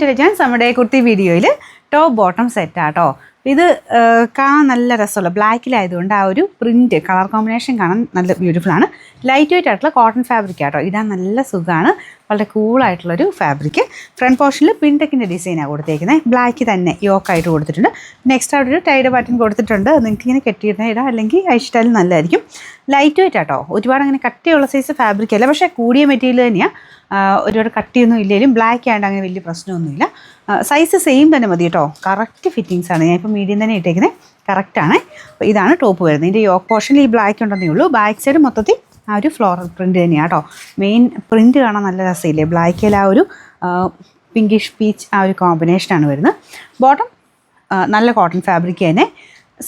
Intelligence നമ്മുടെ കുർത്തി വീഡിയോയിൽ top bottom സെറ്റാട്ടോ. ഇത് കാണാൻ നല്ല രസമുള്ള ബ്ലാക്കിലായതുകൊണ്ട് ആ ഒരു പ്രിൻറ്റ് കളർ കോമ്പിനേഷൻ കാണാൻ നല്ല ബ്യൂട്ടിഫുൾ ആണ്. ലൈറ്റ് വെയിറ്റ് ആയിട്ടുള്ള കോട്ടൺ ഫാബ്രിക് ആട്ടോ. ഇടാൻ നല്ല സുഖമാണ്, വളരെ കൂളായിട്ടുള്ളൊരു ഫാബ്രിക്. ഫ്രണ്ട് പോർഷനിൽ പിൻടെക്കിൻ്റെ ഡിസൈനാണ് കൊടുത്തേക്കുന്നത്. ബ്ലാക്ക് തന്നെ യോക്കായിട്ട് കൊടുത്തിട്ടുണ്ട്. നെക്സ്റ്റ് അവിടെ ഒരു ടൈഡ് ബട്ടൺ കൊടുത്തിട്ടുണ്ട്. നിങ്ങൾക്ക് ഇങ്ങനെ കെട്ടിയിടുന്ന ഇടാം, അല്ലെങ്കിൽ അയച്ചിട്ടാലും നല്ലതായിരിക്കും. ലൈറ്റ് വെയിറ്റ് ആട്ടോ, ഒരുപാട് അങ്ങനെ കട്ടിയുള്ള സൈസ് ഫാബ്രിക് അല്ല, പക്ഷേ കൂടിയ മെറ്റീരിയൽ തന്നെയാണ്. ഒരുപാട് കട്ടിയൊന്നും ഇല്ലെങ്കിലും ബ്ലാക്ക് ആയതുകൊണ്ട് അങ്ങനെ വലിയ പ്രശ്നമൊന്നുമില്ല. സൈസ് സെയിം തന്നെ മതി കേട്ടോ. കറക്റ്റ് ഫിറ്റിങ്സാണ്. ഞാനിപ്പോൾ മീഡിയം തന്നെ ഇട്ടേക്കുന്നത്, കറക്റ്റാണ്. അപ്പോൾ ഇതാണ് ടോപ്പ് വരുന്നത്. ഇതിൻ്റെ യോക്ക് പോർഷനിൽ ഈ ബ്ലാക്ക് ഉണ്ടെന്നേ ഉള്ളൂ. ബാക്ക് സൈഡ് മൊത്തത്തിൽ ആ ഒരു ഫ്ലോറൽ പ്രിൻറ്റ് തന്നെയാണ് കേട്ടോ. മെയിൻ പ്രിൻറ്റ് കാണാൻ നല്ല രസമില്ലേ, ബ്ലാക്കിൽ ആ ഒരു പിങ്കിഷ് പീച്ച് ആ ഒരു കോമ്പിനേഷനാണ് വരുന്നത്. ബോട്ടം നല്ല കോട്ടൺ ഫാബ്രിക് തന്നെ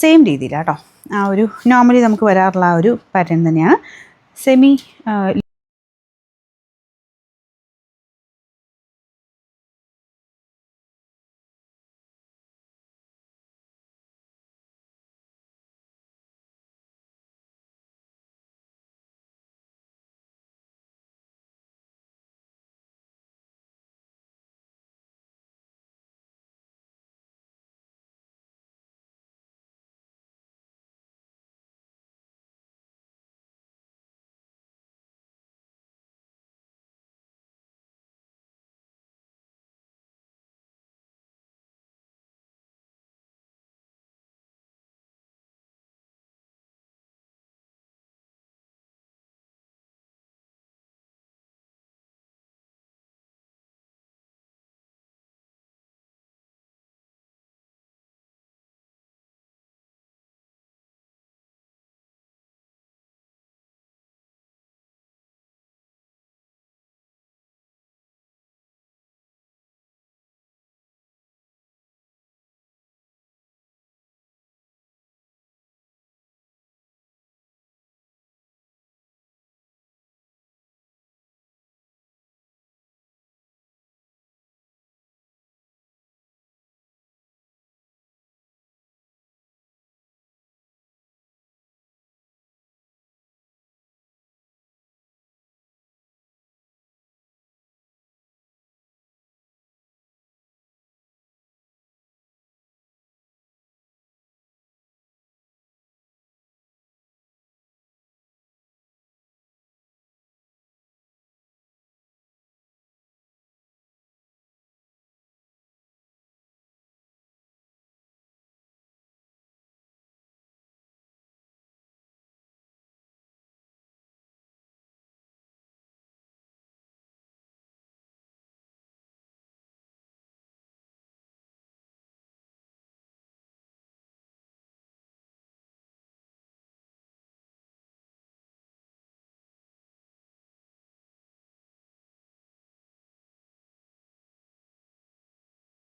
സെയിം രീതിയിലാണ് കേട്ടോ. ആ ഒരു നോർമലി നമുക്ക് വരാറുള്ള ആ ഒരു പാറ്റേൺ തന്നെയാണ്. സെമി